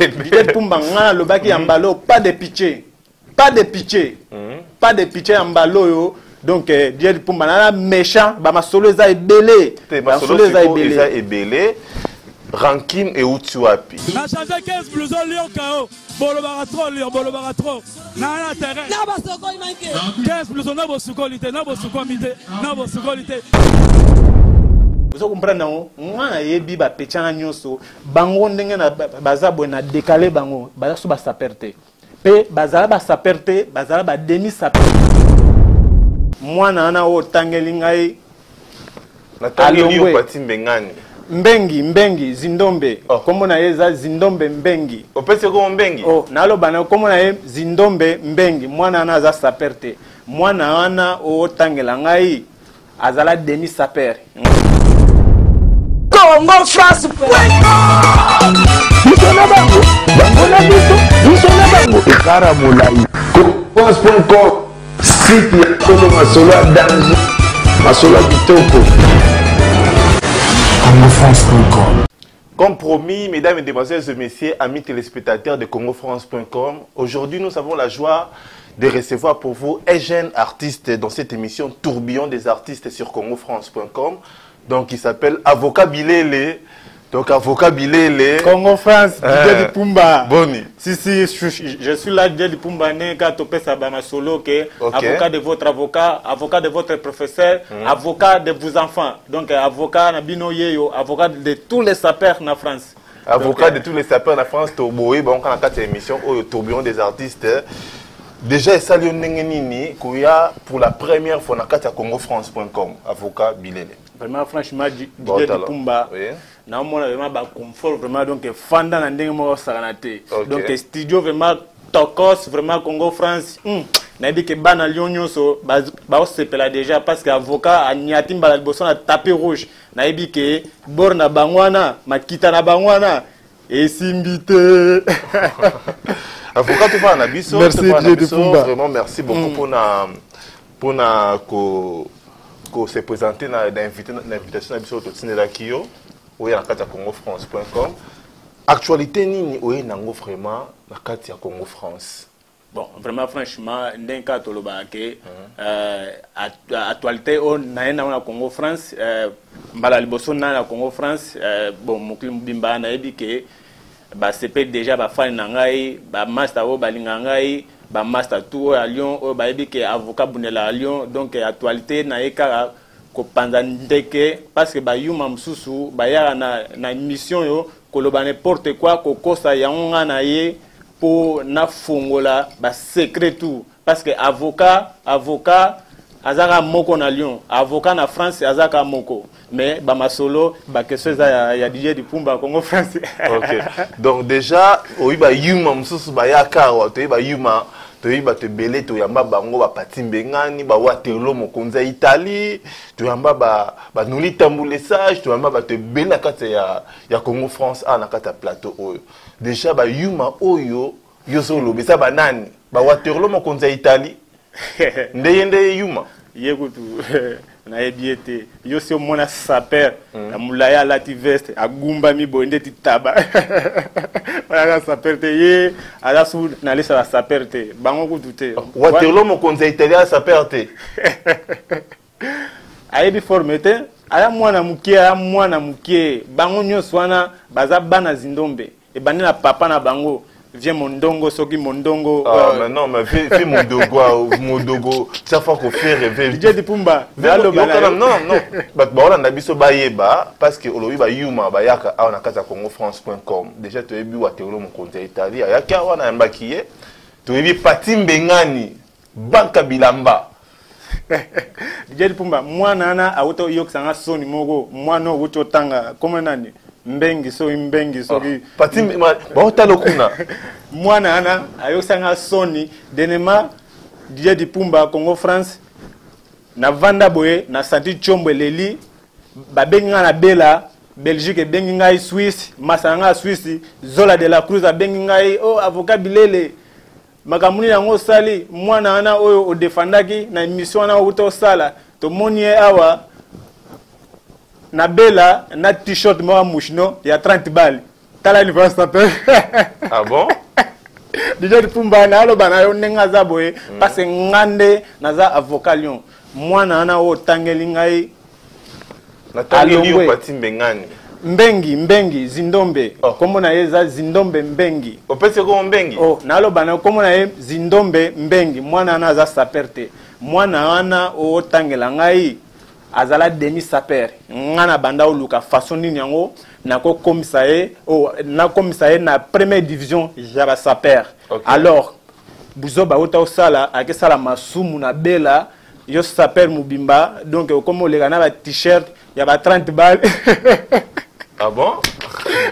DJ Pumba ngana lobaki ambalo pas de pitié. Pas de pitié. Pas de pitié ambalo yo. Donc DJ Pumba nana méchant, ba masolo eza ebele. Ba masolo eza ebele. Ranking et Utuapi. Na changé 15 blousons Lyon KO. Bolo baratro Lyon, bolo baratro. Na terrain. Na basoko manqué. 15 blousons na bosukolité, na bosukomité, na bosukolité. Vous comprenez ngana yebi ba pechana nyoso bango ndenge na baza bona décaler bango baza so ba saperte. Pe bazala ba saperte, bazala ba demi saperte. Mwana na o tangeli ngai na tangeli o pati mbengani. Mbengi Zindombe. Comment na yeza Zindombe Mbengi. Opese ko Mbengi. Oh, nalo bana comment na ye Zindombe Mbengi. Mwana na za saperte. Mwana wana o tangela ngai azala demi saper. Congo France. Bisona bango. Bango na biso. Bisona bango. Ekara molai. France.com. Site ya Tolo Masolo Danji. Masolo Kitoko. CongoFrance.com. Comme promis, mesdames et demoiselles et messieurs, amis téléspectateurs de CongoFrance.com, aujourd'hui nous avons la joie de recevoir pour vous un jeune artiste dans cette émission Tourbillon des artistes sur CongoFrance.com. Donc il s'appelle Avocat Bilele. Donc Avocat Bilele. Congo France, DJ Pumba. Boni. Si, je suis là, DJ Pumba, quand tu peux savoir solo, que avocat de votre avocat, avocat de votre professeur, avocat de vos enfants. Donc avocat Nabino Yeyo, avocat de tous les sapeurs en France. Avocat de tous les sapeurs en France, Toboé, bon, quand on a cette émission, au tourbillon des artistes. Déjà, ça Nini, pour la première fois, on a CongoFrance.com, avocat Bilele. Vraiment, franchement, DJ Pumba. Na mona vraiment ba confort vraiment donc fanda na ndenge mo saganate donc studio vraiment tokos vraiment Congo France na dit que bana Lyon so ba sepela déjà parce que avocat a nyati mbala liboso na tapis rouge na yebi que borna bangwana makita na bangwana et simbite avocat tu vas na biso vraiment merci beaucoup pour se présenter na invitation na biso to tinela kiyo. Oui, à CongoFrance.com. Actualité nini oui nango vraiment na kati ya Congo France. Bon, vraiment franchement ndenka toloba ke actualité on na Congo France mbala liboso na Congo France bon mokili mbimba na yebi ke ba CP déjà ba fan na ngai ba master o balinga ngai ba master tout à Lyon o ba yebi ke avocat bunela à Lyon donc actualité na eka ko pandandeke parce que ba yuma msusu ba ya na mission yo koloba n'importe quoi ko kosa ya ngana ye pour na fongola ba secret tout parce que avocat azaka moko na Lyon avocat na France azaka moko mais ba masolo ba question ya DJ Pumba Congo France. OK. Donc déjà oui ba yuma msusu ba ya kawa to ba yuma to yiba te belé to yamba bango ba patimbe ngani ba waterlo mokonza Italie to yamba ba nuli tambule sage to yamba ba te bela kata ya Congo France na kata plateau oyo déjà ba yuma oyo yo solo bisa banani ba waterlo mokonza Italie ndeyende yuma yekutu na ebiete yo si mona saper na mulaya lati veste agumba mi bonde ti taba wala saper te ye ala su na lesa la saper te bango kutute waterlo mokonza Italia saper te ayebi formete ala mwana mukie bango nyonso wana baza bana Zindombe e bani na papa na bango viens mondongo soki mondongo mais non mais fais mondongo ça faut qu'on fait rêver DJ Pumba non ba na biso ba yeba parce que olobi ba yuma ba yaka na kata CongoFrance.com déjà to yebi waterlo mokonza Italie yaka wana mbakiye to yebi patimbe ngani banka bilamba DJ Pumba mwana na auto yokisanga soni moko mwana wuto tanga comme nani mbengi soki patimbe ba talo kuna mwana ana ayosanga soni denema DJ Pumba Congo France na vanda boye na santi chombo leli babenga na bela Belgique bengi ngai Suisse masanga Suisse Zola de la Cruz bengi ngai avocat Bilele makamuni yango sali mwana ana oyo o defandaki na émission na uto sala to monie awa na bela na t-shirt mo mushno ya 30 balles tala ni va saper. Ah bon? DJ Pumba na lo bana yo nenga za boye parce que ngande naza avocat lion. Moi na na o tangeli ngai. Na tangeli yo pati mbengani. Mbengi Zindombe. Oh. Komo na yeza Zindombe Mbengi. Opese ko Mbengi? Oh, na lo bana komo na ye Zindombe Mbengi. Mwana na za saperte. Mwana wana o tangela ngai azala demi saper. Ngana banda o luka façon nini yango nako komisaye na komisaye na première division jaba saper. Okay. Alors buzo ba ota osala akesala masumu na bela yo saper mubimba donc comme le gana ba t-shirt ya ba 30 balles. Ah bon?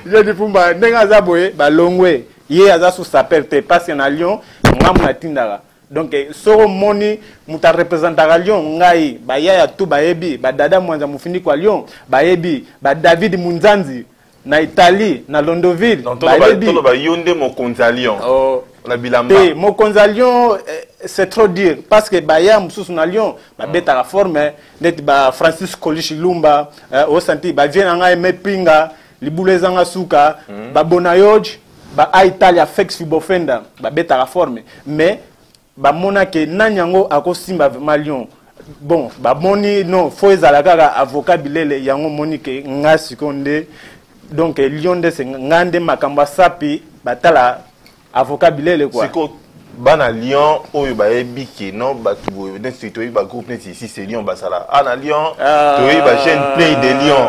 Je dis Pumba nenga za boye ba longwe ye aza sous saper te parce que na Lyon ngamu na tindara. Donc soro moni muta représentera Lyon ngai ba ya tout ba yebi ba dada mwanza mufini kwa Lyon ba yebi ba David Munzanzi na Italie na Londoville ba yebi ba yonde mokonzi à Lyon. Oh na bilamba. Mokonzi à Lyon c'est trop dire parce que ba ya mususu na Lyon ba beta la forme net ba Francis Kolishi Lumba au senti ba vient ngai mepinga libulezanga suka ba Bonayoj ba Italia Fex Fibofenda ba beta la forme mais ba mona ke nanyango akosimba Malion bon ba moni non faut ezala kaka avocat bilele yango moni ke ngasi konde donc Lyon de se ngande makamba sapi batala avocat bilele quoi siko bana Lyon oyo ba ebiki non ba tubo ne sito ba groupe net ici c'est Lyon basala ana Lyon to ba jeune play de Lyon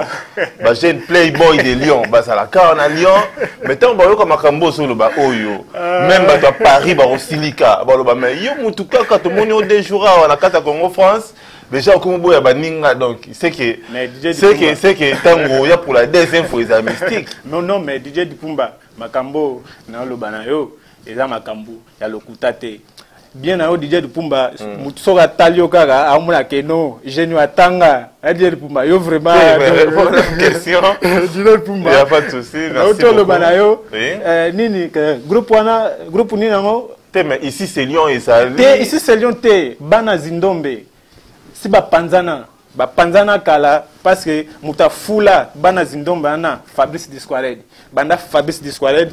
ba jeune playboy de Lyon basala ka na Lyon mais tant ba yo comme makambo solo ba oyo même ba to Paris ba osilika ba lo ba mais yo mutu kaka to moni o deux jours na kata Congo France déjà comme boya ba ninga donc c'est que tango ya pour la deuxième fois les mystique non mais DJ Dipumba makambo na lo bana yo eza makambu ya lokuta te bien na DJ Dipumba mutsoka talio kaka amuna keno jeune atanga DJ Dipumba yo vraiment question DJ Dipumba il y a pas de souci merci beaucoup bana yo nini groupe nini ngo te mais ici c'est Lyon et ça te ici c'est Lyon te bana Zindombe si ba panzana kala parce que mutafula bana Zindombe ana Fabrice Disquared banda Fabrice Disquared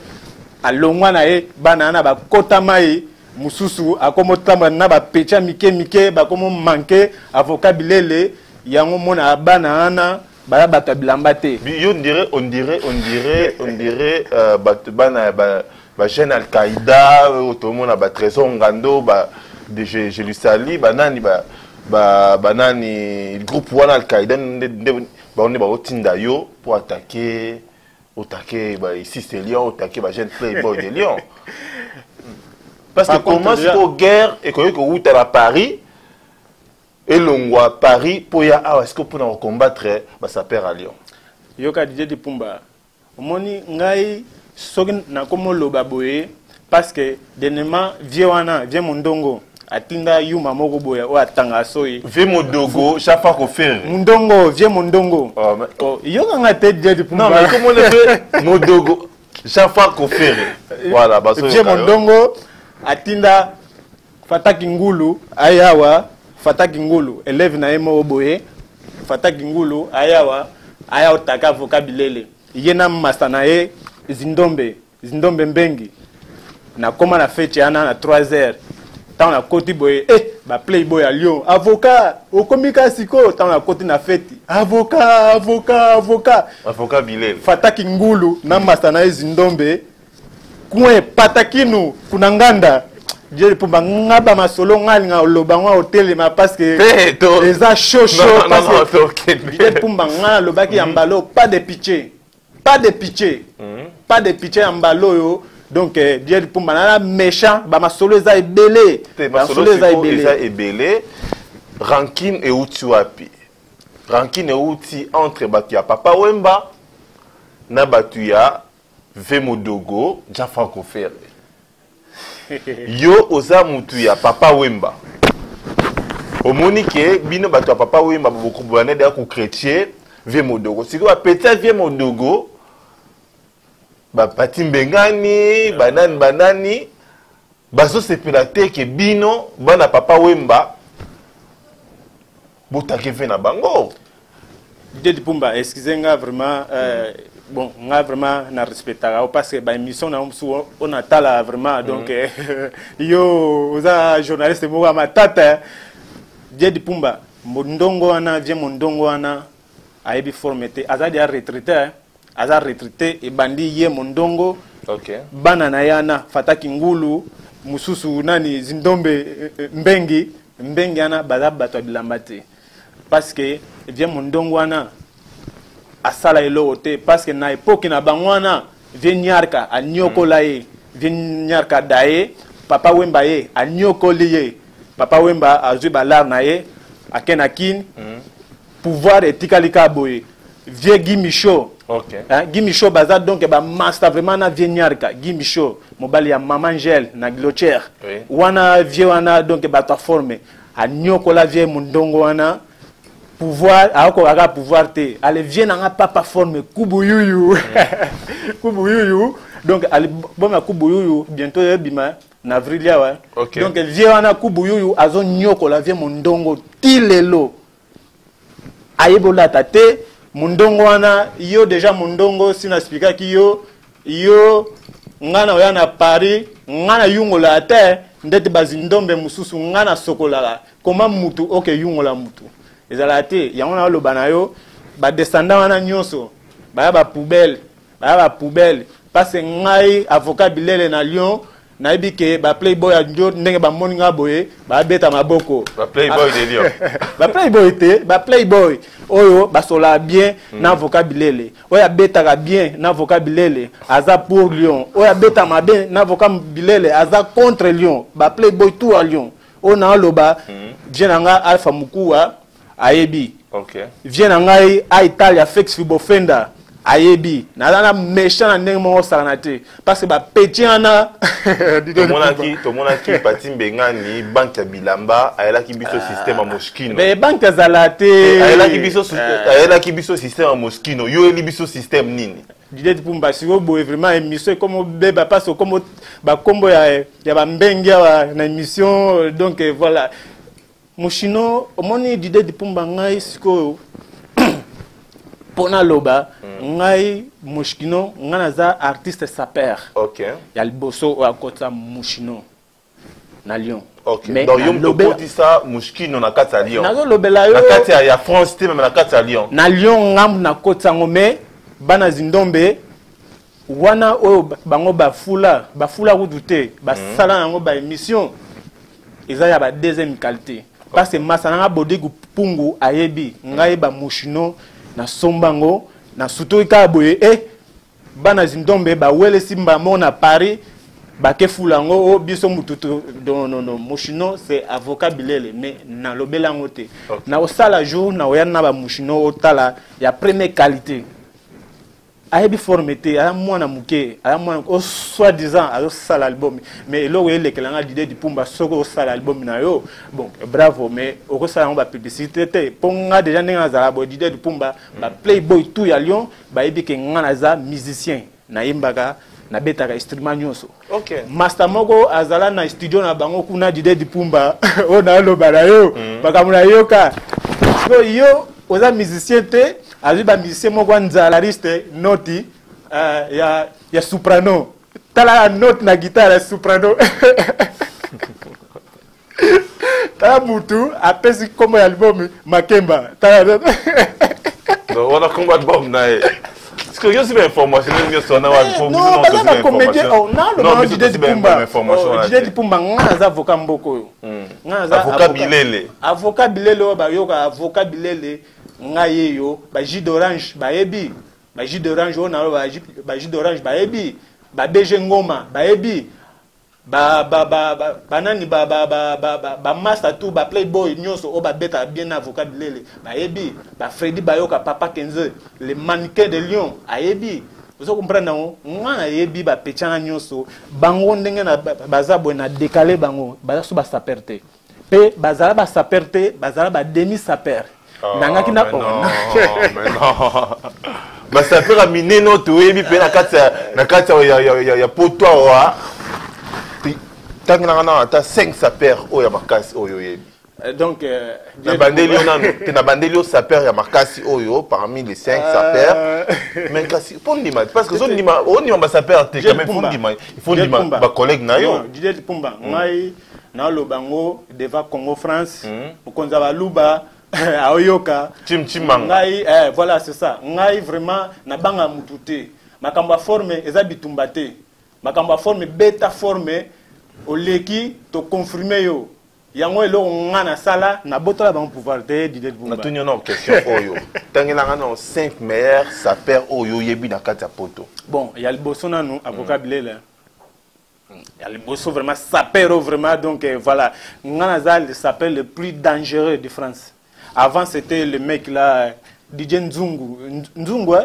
alongwa na ye bana na ba kota mai mususu akomotama na ba pecha mike ba komo manquer avocat bilele yango mona bana ana ba ba bilamba te on dirait bana ba chaîne Al-Qaïda otomona ba trésor ngando ba je lui salue banani banani groupe wana Al-Qaïda ba on ba otinda yo pour attaquer ici c'est Lyon, attaquer ma jeune playboy de Lyon. Parce que comment c'est une guerre et que vous êtes à Paris et l'on voit Paris pour y aller est-ce que pour combattre ça perd à Lyon. Yoka DJ Dipumba. Moni ngai sogi na komo loba boye parce que dernièrement vieux mondongo atinda yuma moko boya o atanga soyi vieux modogo chaque fois qu'on fait mondongo vieux mondongo yoka ngate DJ Dipumba. Non mais comment on fait modogo chaque fois qu'on fait voilà parce que vieux mondongo atinda fataki ngulu ayawa fataki ngulu élève na emo boye fataki ngulu ayawa aya otaka vocabulaire yena masana ye Zindombe Mbengi na koma na fête yana na 3h tant na koti boye ba playboy à Lyon avocat au komika siko tant na koti na fête avocat bilele fataki ngulu na masana ye Zindombe kwe patakinu kuna nganda je Dipumba ngaba masolo ngalinga lobango hotelema parce que les a chaud parce que je Dipumba ngala lobaki ambalo pas de pitié ambalo yo donc je Dipumba na méchant ba masolo za ebele rancune et outi wapi rancune et outi entre batu ya Papa Wemba na batu ya Vemodogo Jaffa Kofere yo oza mutu ya Papa Wemba omoni ke bino bato ya Papa Wemba beaucoup bwana de ko chrétien Vemodogo siko ba petit Vemodogo ba pati mbengani banani baso sepelate ke bino bana Papa Wemba botake fe na bango DJ Dipumba excusez-moi vraiment bon nga vraiment na respectaka parce que ba émission na on atala vraiment donc yo oza journaliste mo ma tata Dieu di Pumba mondongo wana vie mondongo wana ayebi formete azadi a retraité aza retraité e bandi ye mondongo bana na yana fataki ngulu mususu nani zindombe mbengi ana baza bato bilamba te parce que vie mondongo wana asala elo te parce que na époque na bangwana vie nyarka anyokola ye vie nyarka daye papa wemba ye anyokoli ye papa wemba azui balar na ye akenakin pouvoir etikalika boye vie Guy Michaud Guy Michaud baza donc ba master vraiment na vie nyarka Guy Michaud mobali ya Maman Angel na Glocher wana vie wana donc ba ta forme anyokola vie mondongo wana pouvoir aga pouvoir te ale vient nga papa forme kubuyuyu kubuyuyu donc ale boma kubuyuyu bientôt bima na avril ya wa donc vient wana kubuyuyu azo nyoko la vient mondongo tilelo ayebola tate mondongo wana yo déjà mondongo sina expliquer ki yo ngana oya na Paris ngana yungola ate ndete bazindombe mususu ngana sokola comment mutu yungola mutu ezalate yango na lo banayo ba descendant wana nyonso ba poubelle parce que ngai avocat bilele na Lyon na ebike ba playboy ya njo ndenge ba moninga boye ba beta maboko ba playboy de Lyon ba playboy oyo basola bien na avocat bilele oyo betaka bien na avocat bilele aza pour Lyon oyo beta mabe na avocat bilele aza contre Lyon ba playboy tout à Lyon ona loba jenanga Alpha Mukua ayebi vient ngai a Italia Fex Fibofenda ayebi na méchant na ndenge mo sanate parce que ba petiana to monaki patimbe ngani banque ya bilamba ayela ki biso système a moskino mais banque zalate ayela ki biso système a moskino yo eli biso système nini Didier Pumba siko boye vraiment émission comme beba parce que comme ba kombo ya ba mbengi na émission donc voilà Moshino, omoni Didier Pumba ngai siko pona loba ngai Moshino ngana za artiste saper. Ya liboso akota Moshino na Lyon. Mais donc yom tokoti ça Moshino na kati ya Lyon. Nazo lobela yo. Na kati ya France te même na kati ya Lyon. Na Lyon ngam na kota ngome bana zindombe wana oyo bango bafula kudute basala nango ba émission eza ya ba deuxième qualité. Parce que Masana Bodegu Pungu ayebi ngai ba Moshino na sombango na suto ikaboye bana zindombe ba wele simba mona Paris ba ke fulango o biso mututu non Moshino c'est avocat bilele mais na lobela ngote na osala jour na oyana ba Moshino otala ya première qualité ayebi formité a mwana muke a mwana o soi-disant a sala album mais lo wele kelanga Didier Pumba soko sala album na yo bon bravo mais o sala ba publicité te ponga déjà ninga za bo Didier Pumba ba playboy tout ya Lyon ba yebi ke ngana za musicien na imbaka na betaka instrument nyonso master moko azala na studio na bango kuna Didier Pumba o na lo bala yo bakamuna yoka so yo oza musicien te azuba musicien moko nzalariste noti ya soprano tala note na guitare ya soprano tala mutu apesi kombo ya album Makemba tala donc on a combat album na est-ce que il y a une information non pas la comédie non Didier Pumba ngana avocat mboko ngana avocat bilele ba yoka avocat bilele ngaye yo ba jus d'orange ba ebi ba jus d'orange on a ba jus d'orange ba ebi ba BG Ngoma ba ebi banani ba master tout ba playboy nyonso o ba beta bien avocat bilele ba ebi ba Freddy Bayoka papa Kenze le mannequin de Lyon a ebi vous comprenez non ngana ebi ba pechana nyonso bango ndenge na bazabo na décaler bango ba so ba saperte pe bazala ba saperte bazala ba demi saper nanga kina mais non ba saper a mineno to ebi pe na kati ya potoa tangana ata 5 saper o ya makasi oyo yebi Donc, na bandelio sapeur ya makasi oyo parmi les 5 sapeurs. Mais kasi pour ndima parce que ndima on ba sapeur te quand même il faut ndima ba collègue na yo. Didier Pumba, ngai na lobango devant Congo France, okonza ba luba aoyoka. Ngai voilà c'est ça. Ngai vraiment na banga mutute. Makamba forme eza bitumba te. Makamba forme beta forme oleki to confirmer yo. Yango elo ngana sala na botola ba pouvoir de Didier Pumba. Na tunyo na question oyo. Tangela na 5 meilleurs sapeurs oyo yebi na kati ya poto. Bon, il y a le bosso na nous avocat Bilele. Il y a le bosso vraiment sapeur vraiment donc voilà, ngana zal sapeur le plus dangereux de France. Avant c'était le mec là Didier Nzungu. Nzungu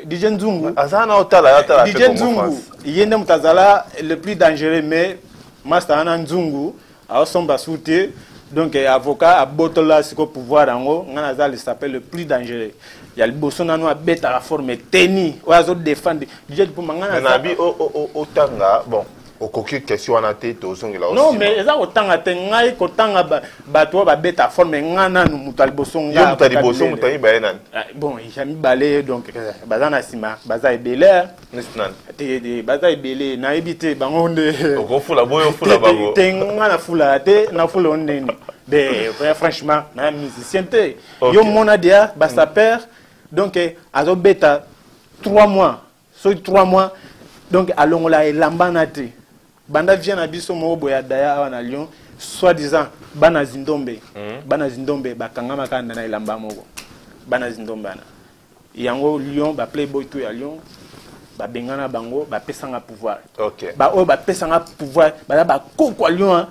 Didier Nzungu. Azana otala Didier Nzungu. Yende mutazala le plus dangereux mais Master Ana Nzungu a son basouté donc avocat à botola siko pouvoir ango ngana za le s'appelle le plus dangereux. Il y a le bossona no beta la forme teni oazo défendre Didier pour ngana za nabi o tanga bon okoki question wana te to songela aussi. Non mais eza otanga te ngai ko tanga bato ba beta forme ngana no mutal bosonga yo mutal boson mutani ba nan bon jami balé donc bazana sima baza ebele nesnan te baza ebele na ebité bango nde okofula boyo fula bango te ngana fula te na fula ondeni de franchement na musicien te yo mona dia ba sapeur donc azo beta 3 mois so 3 mois donc alongola elambana te banda vient na biso mo boya daya awa na Lyon soi-disant bana zindombe bakanga makanda na elamba moko bana zindombe na yango Lyon ba playboy to ya Lyon ba bengana bango ba pesanga pouvoir. OK. Ba o ba pesanga pouvoir ba koko Lyon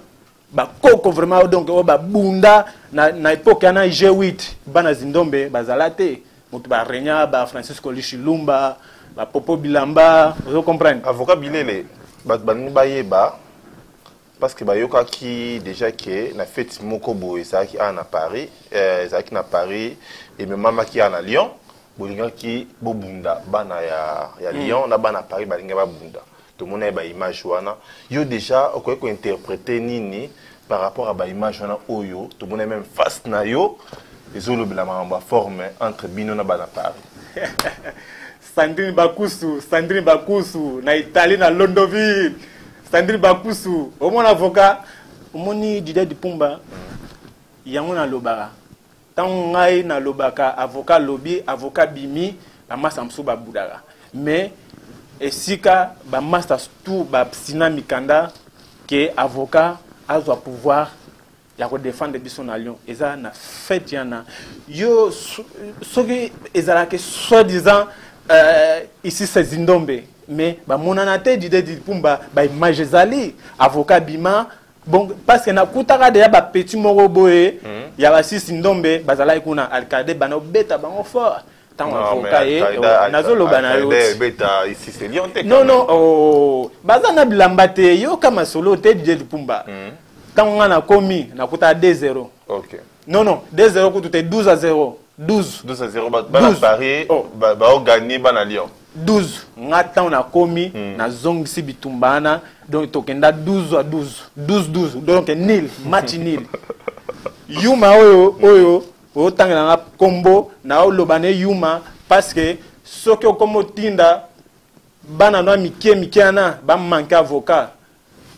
ba koko vraiment donc o ba bunda na époque na G8 bana zindombe bazalate mutu ba renya ba Francisco Lichilumba ba Popo Bilamba vous comprenez avocat Bilele ba yeba parce que bayoka qui déjà que na fête moko boye ça qui en à Paris ça qui na Paris et même maman qui en à Lyon bolinga qui bobunda bana ya Lyon na bana Paris balinga ba bunda tout monde ba image wana yo déjà okoye ko interpréter nini par rapport à ba image wana oyo tout monde même face na yo ezolo bila mamba forme entre bino na bana Paris. Sandrine Bakusu na Italie na Londonville. Sandrine Bakusu au mon avocat au moni Didier Pumba yango na lobaka tangai na lobaka avocat lobby avocat bimi ba masamsu ba budara mais esika ba master tout ba sina mikanda que avocat azo pouvoir ya ko défendre biso na Lyon eza na fête yana yo soki ezala que soi-disant ici c'est Zindombe mais ba monanate Didier Pumba ba image zali avocat bima bon parce que na kutaka déjà ba petit moko boye ya ba si Zindombe bazala ikuna alcade bana beta bango fort tant avocat nazolo bana yo beta ici c'est Lyon te non oh bazana bilamba te yo kama solo te Didier Pumba tant on a commis na kuta 2-0. OK. Non 2-0 kutu te 12-0. 12-0 bana Paris ba gagner bana Lyon 12 ngata on a commis na zong si bitumbana donc tokenda 12 donc nil match nil yuma oyo tangana na combo na olobane yuma parce que soki okomo tinda bana no mikiana ba manka avocat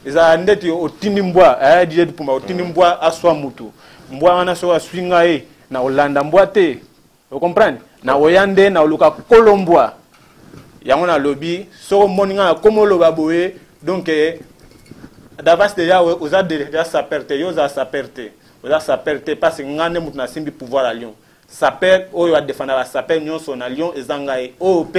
eza ndeti otindi mbwa Didier Pumba otindi mbwa aswa mutu mbwa wana so aswinga na Olanda mbwa te vous comprenez na oyande na oluka kolombwa yango na lobby so moninga comme loba boye donc d'avance déjà aux a déjà sa perte yo za sa perte parce que ngane mutu na simbi pouvoir à Lyon sa perte oyo a défendre sa perte nyonso na Lyon ezangai OP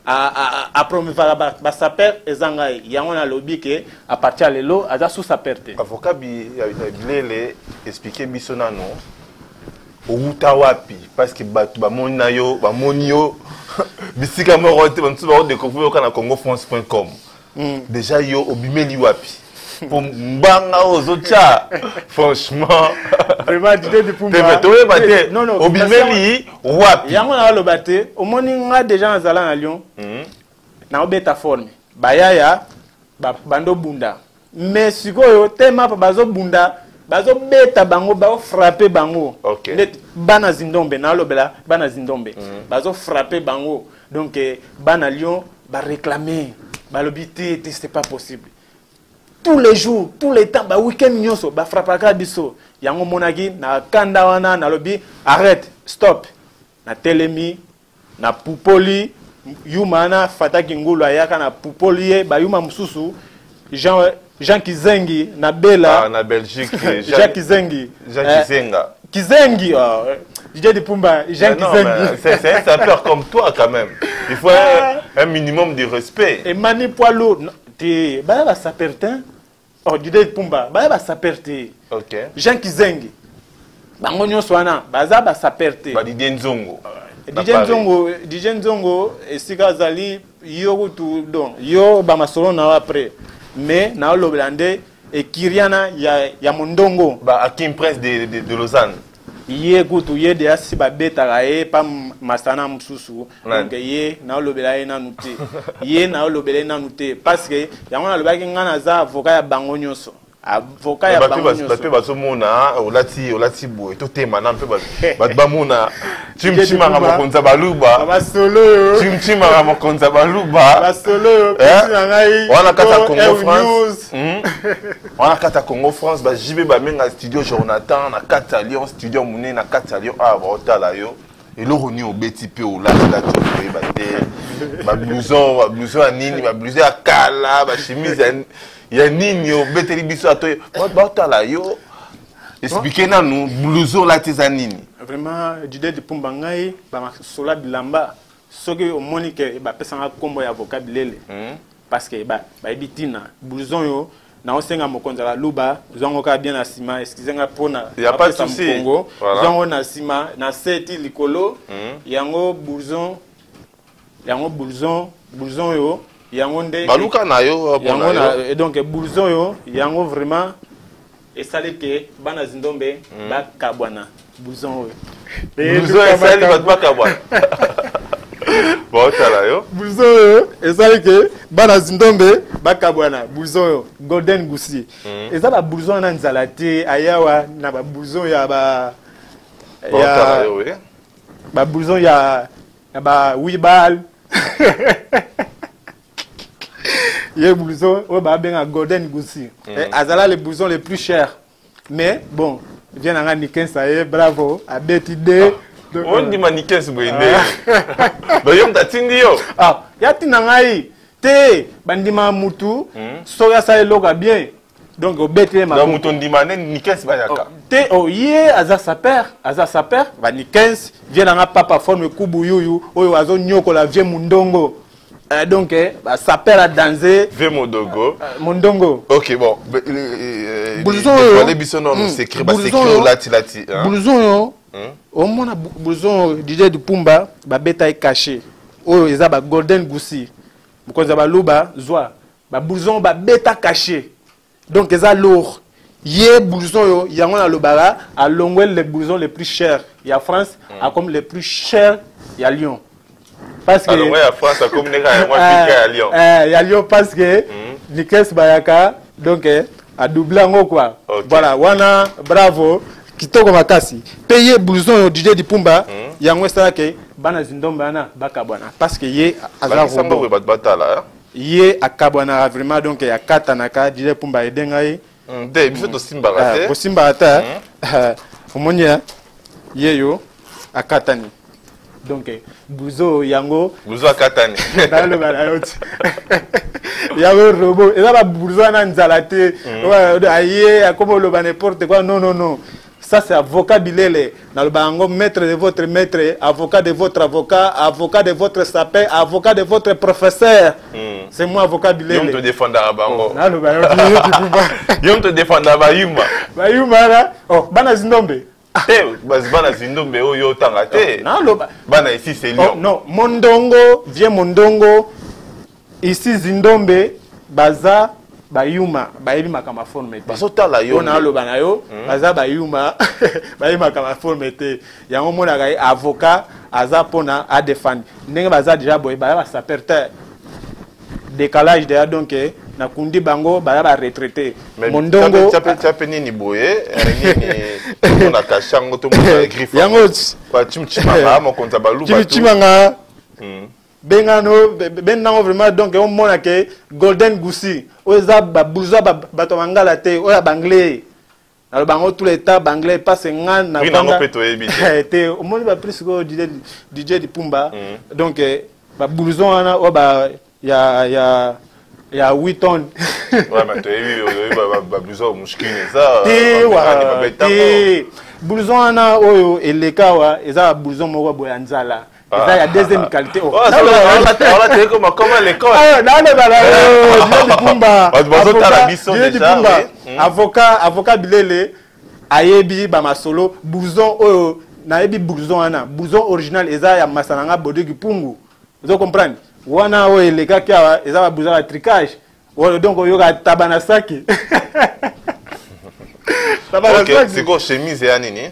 a promouvoir ba sa perte ezangai yango na lobby que à partir lelo aza sous sa perte avocat Bilele expliquer biso nano outa wapi parce que batu ba moni yo bisika moko te bantu ba découvrir kana congofrance.com déjà yo obimeli wapi pour mbanga ozocha franchement vraiment Didier Pumba non obimeli wapi yango na lobate omoni nga déjà azala na Lyon na obeta forme bayaya bando bunda mais sikoyo tema pa bazo bunda bazo beta bango ba frapper bango OK bana zindombe na lobela bana zindombe bazo frapper bango donc bana Lyon ba réclamer ba lobité c'est pas possible tous les jours tous les temps ba week-end nyonso ba frappaka biso yango monaki na kanda wana na lobi arrête stop na telemi na pupoli yumana fataki ngulu ayaka na pupoli ba yuma mususu Jean Kizengi na Bela na Belgique Jean Kizengi Kizengi DJ de Pumba Jean Kizengi c'est un sapeur comme toi quand même il faut un minimum de respect et Mani Poilo te ba sapertin DJ de Pumba ba saperté OK Jean Kizengi bango nyonso wana baza ba saperté ba Didier Nzongo DJ Nzongo esika zali yo tu don yo ba masolo na après mais na loblande et Kiriana ya Mondongo ba Hakim Prince de Lausanne ye kutu ye de asi ba beta gae pa masana mususu donc ye na lobela na nuté ye na lobela na nuté parce que yango na lobaki ngana za avocat ya bango nyonso avocat ya bango nyonso ba pe bazomona olati boy to tema na pe ba bamona chimchima ka mokonza baluba ba solo chimchima ka mokonza baluba ba solo pesi ngai wana kata Congo France wana kata Congo France ba jibe ba menga studio Jonathan na kata Lyon studio mune na kata Lyon ba otala yo eloko ni obeti pe olala to ba te ba blouson anini ba blouson ya kala ba chemise ya nini obeteli biso ato ba otala yo expliquer na nous blouson la tezanini vraiment DJ de Pumba ngai ba sola bilamba soki omoni ke ba pesanga kombo ya avocat bilele parce que ba ebitina blouson yo na osenga mokonza la luba zongo ka bien na sima excusez-moi pona il y a pas de souci zongo na sima na seti likolo yango blouson yo yango nde baluka na yo yango na et donc blouson yo yango vraiment esali ke bana zindombe ba kabwana blouson esali ba kabwana bon tala yo blouson yo esali ke bana zindombe ba kabwana blouson yo golden goussi eza ba blouson na nzala te ayawa na ba blouson ya ba ya ba blouson ya ba wibal il y a blouson au babin golden goussi azala les blousons les plus chers mais bon vient en Niken ça est bravo à Betty D on dit maniken ce boyende ba yom tatindi yo ya tinangai te bandima mutu soya ça est loga bien donc au Betty ma mutu ndimane Niken ba yaka te ye aza saper ba Niken vient en papa forme kubu yuyu oyo azo nyoko la vie mundongo donc ça perd à danser Vemodongo Mondongo OK bon blouson les bisons c'est écrit lati blouson yo au mona blouson DJ de Pumba ba beta est caché oyo eza ba golden goussi mukonza ba luba zwa ba blouson ba beta caché donc eza lourd ye blouson yo yango na lobara a longwel les blousons les plus chers il y a France a comme les plus chers il y a Lyon parce que alors ouais à France comme neka moi piqué à Lyon il y a Lyon parce que Nikes Bayaka donc a doublé en quoi voilà wana bravo kitoko makasi payer blouson yo DJ di Pumba yango ça que bana zindomba na bakabwana parce que ye azala ko ba batala ye akabwana vraiment donc ya katanaka DJ Pumba edengai de biso to simbarate ko simbarata omonia ye yo akatani donc bouzo yango bouzo akatani dans le balayot yango robot et là ba bouzo na nzalate aye comme le ba n'importe quoi non ça c'est avocat bilele na le bango maître de votre maître avocat de votre avocat de votre sapin avocat de votre professeur c'est moi avocat bilele yom te défendre bango na le balayot yom te défendre bayuma na bana zindombe bana zindombe oyo tanga te bana ici c'est Lyon non Mondongo ici zindombe baza bayuma bayima kama forme te basotala yo na loba na yo baza bayuma bayima kama forme te yango mona ga avocat aza pona a défendre ndenge baza déjà boy ba saperter décalage de donc na kundi bango ba retraité mondongo tu nini boye nini na kashango to mo griffe yango ba chimchimanga mo konza baluba chimchimanga bengano benango vraiment donc on mona que golden goosey oza ba blousa ba to mangala te oya banglais alors bango tout l'état banglais passe ngan na banga peto te au monde ba plus go DJ di Pumba donc ba blouson ana o ba ya 8 tonnes ouais mais tu ba blouson mushkine ça blouson ana oyo elekawa eza blouson moko boya nzala. Il y a deuxième qualité. Avocat Bilele, Ayebi, Bamasolo, blouson, Naebi blouson, Ana, blouson original, Eza, ya Masananga, Bodegi Pungu. Vous comprenez? Wana, les gars qui ont blouson à tricage. Donc, il y a Tabanasaki. Ok, c'est quoi chemise et Anini?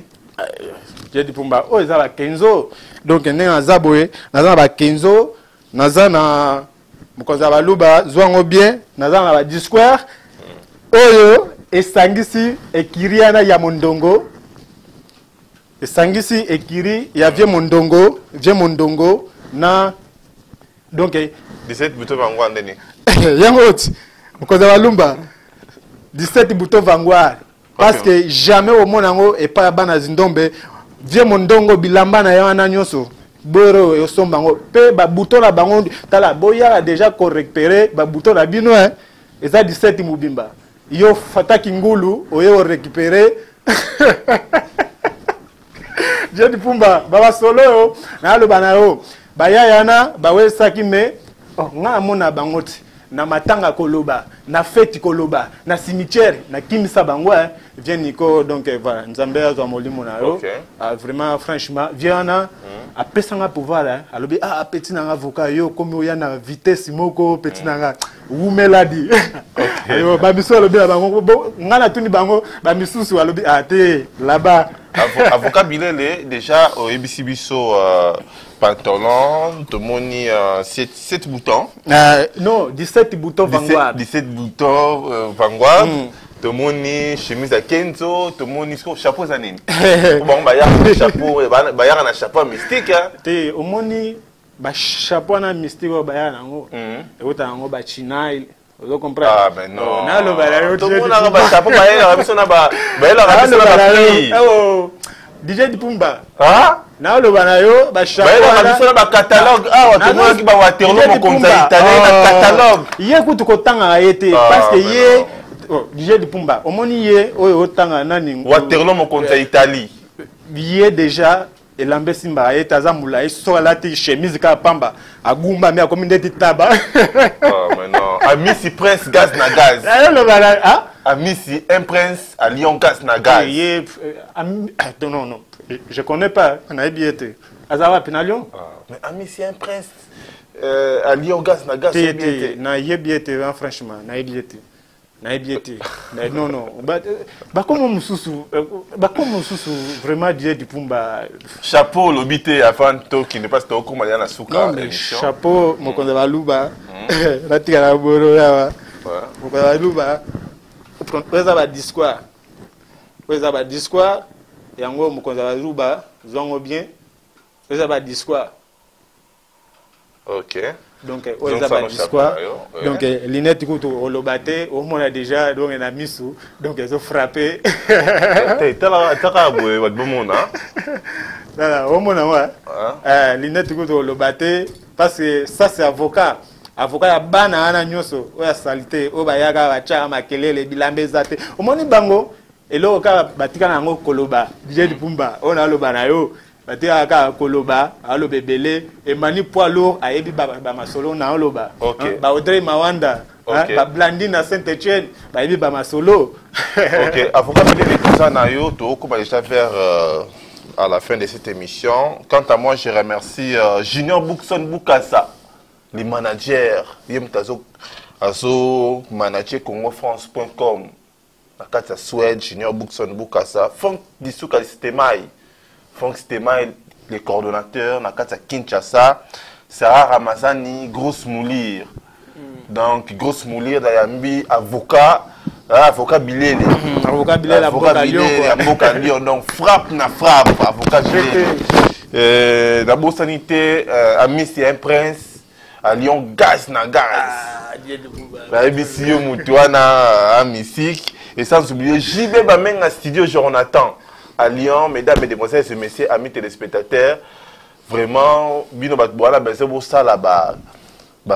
J'ai dit Pumba, oh, ils ont la Kenzo. Donc, il y a un Zaboé, naza ba Kenzo, naza na Mukonza Baluba, Zwango bien, naza na ba Disquare, Oyo, et Sangisi, et Kiriana Yamondongo, et Sangisi, et Kiri, il y a Vieux Mondongo, na. Donc, 17 boutons Vangwa Ndeni. Yangot, Mukonza Balumba, 17 boutons Vangwa. Parce que jamais au monde et pas bana zindombe Vieux Mondongo bilamba na yana nyoso boro e sombango pe ba bouton la bango tala boya a déjà récupéré ba bouton la bino hein eza 17 mubimba yo fataki ngulu oyo récupérer je di Pumba baba solo na lo banao ba ya yana ba we saki me oh nga mona bangoti na matanga koloba na fête koloba na cimetière na kimisa bango hein vient Nico donc voilà nzambe azwa molimo na yo vraiment franchement viana a pesanga pouvoir hein alobi petit na avocat yo comme oya na vitesse moko petit na wumeladi ayo ba miso alobi bango ngana tuni bango ba misusu alobi te là-bas avocat Bilele déjà au ABC biso pantalon, tu moni 7 boutons. Non, 17 boutons Vanguard. 17 boutons Vanguard. Tu moni chemise à Kenzo, tu moni chapeau zanine. Bon, bah y a chapeau, bah y a un chapeau mystique. Te, au moni, bah chapeau na mystique, bah y a un go. Et autant un go bah chinail. Vous comprenez? Ah ben non. Na lo bah tout le monde a un chapeau, bah y a un chapeau, bah y a un chapeau. DJ di Pumba. Ah? Na lo banayo ba chapeau. Ba ba catalogue. Ah, tu vois qui ba Waterloo mo konza italien na catalogue. Ye kutu ko tanga été parce que ye DJ di Pumba. Omoni ye oyo tanga nani. Waterloo mo konza Italie. Ye déjà elambe simba ye tazamula so la ti chemise ka pamba agumba me akomi ndeti taba. Oh mais non. Amisi Prince gaz na gaz. Lo bana ah Amisi un prince à Lyon gaz na gaz. Non. Je connais pas. On a été. Azawa Pinalion. Mais Amisi un prince à Lyon gaz na gaz. Na yebiete franchement. Na yebiete. Non. Bah comment mususu vraiment Dieu du Pumba. Chapeau l'obité avant to qui ne passe pas au cours na souka. Non mais chapeau mon konza baluba. La tika la boro ya. Mon konza baluba. Oza ba discours yango mokonza baluba zongo bien oza ba discours. OK. Donc oza ba discours donc linette kuto olobate au mona déjà donc na misu donc ils ont frappé tala boy wat bomona voilà au mona wa linette kuto olobate parce que ça c'est avocat ya bana ana nyoso oya salité o bayaka bacha makelele bilambe zate omoni bango elo ka batika nango koloba DJ di Pumba ona loba na yo batika ka koloba alo bebele e mani poids lourd ayebi ba masolo na loba ba Audrey Mawanda ba Blandine à Saint-Etienne ba yebi ba masolo. OK, avocat Bilele tout na yo to ko ba déjà vers à la fin de cette émission. Quant à moi, je remercie Junior Bookson Bukasa, les managers, azo manager congofrance.com, la carte Suède, Junior Bookson Bukasa, Funk Disuka Sistemai, les coordonnateurs, la carte Kinshasa, Sarah Ramazani, Grosse Moulir. donc grosse moulir d'ayambi avocat avocat Bilele avocat Bilele avocat Lyon donc frappe avocat Bilele d'abord sanité à Miss et un prince à Lyon gaz na gaz ABC Moutouana à musique et sans oublier JB Bamenga studio Jonathan à Lyon. Mesdames et demoiselles et messieurs, amis téléspectateurs, vraiment bino batboala bese bo sala ba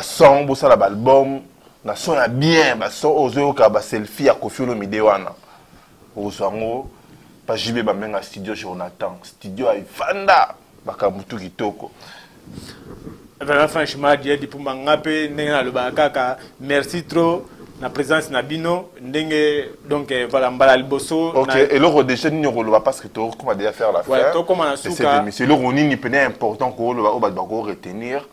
son bo sala ba album na son ya bien ba son ozo ka ba selfie ya Koffi Olomide wana osango pa JB Bamenga studio Jonathan studio ay fanda bakamutu kitoko. Vraiment franchement Dieu di pumba ngape ndenge lo ba kaka merci trop na présence na bino ndenge donc voilà mbala liboso OK et le redéchet ni roloba parce que to comment déjà faire l'affaire ouais to comment na suka c'est le roni ni peine important ko lo ba ba ko retenir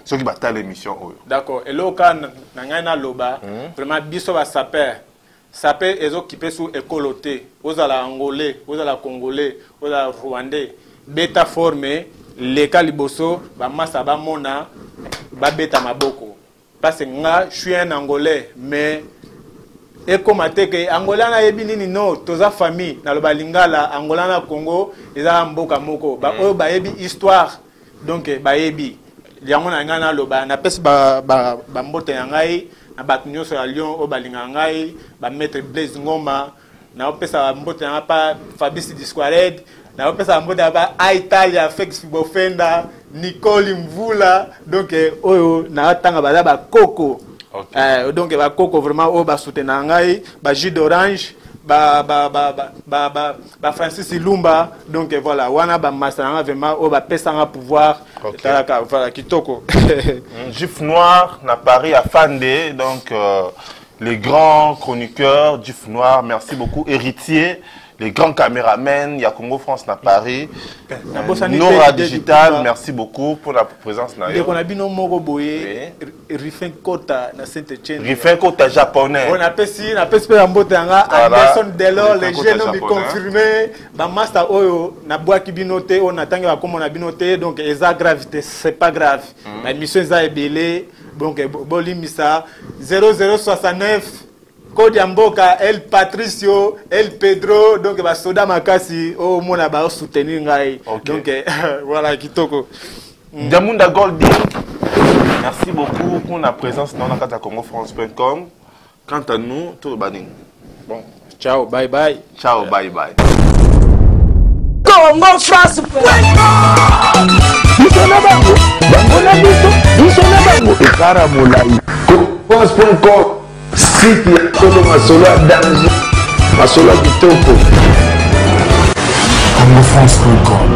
ce qui bata l'émission d'accord et le kan na ngai na loba vraiment biso ba saper ezo kipe sous écoloté aux ala angolais aux ala congolais aux ala rwandais beta formé les caliboso ba masa ba mona ba beta maboko parce que je suis un Angolais, mais et comme que Angolais na yebi no toza famille na lo balingala Angolais na Congo eza mboka moko ba o ba yebi histoire donc ba yebi yango na ngana lo ba na pesi ba mbote ngai na batunyo so ya Lyon o balinga ngai ba maître Blaise Ngoma na pesa mbote nga pa Fabrice Disquared na pesa mbote ba Italia Fex Bofenda Nicole Mvula donc oyo na tanga bala ba Coco donc ba Coco vraiment o ba soutenir ngai ba jus d'orange ba Francis Lumba donc voilà wana ba masanga vraiment o ba pesa nga pouvoir talaka voilà kitoko Gif Noir na Paris à Fandé donc les grands chroniqueurs Gif Noir merci beaucoup héritier les grands caméramens, il y a Congo France à Paris. Nora Digital, merci beaucoup pour la présence. On a bien Moro Boye, Rifin Kota, na Saint-Etienne. Rifin Kota japonais. On a pesé un botanga, Anderson Delors, les jeunes ont confirmé. Ba master Oyo, na bois qui binoté, on attend comme on a binoté, donc esa gravité, c'est pas grave. La mission est ébélée, donc Bolimisa 0069. Code Mboka, El Patricio, El Pedro, donc ba soda makasi au mona ba soutenir ngai. Donc voilà kitoko. Diamunda Golding. Merci beaucoup pour la présence dans la carte congofrance.com. Quant à nous, tout le baning. Bon, ciao, bye bye. Ciao, bye bye. Congo France.com. Bisona bango, bango na biso, bisona bango ekara molai. France.com site ya solo masolo ya danger masolo ya kitoko. CongoFrance.com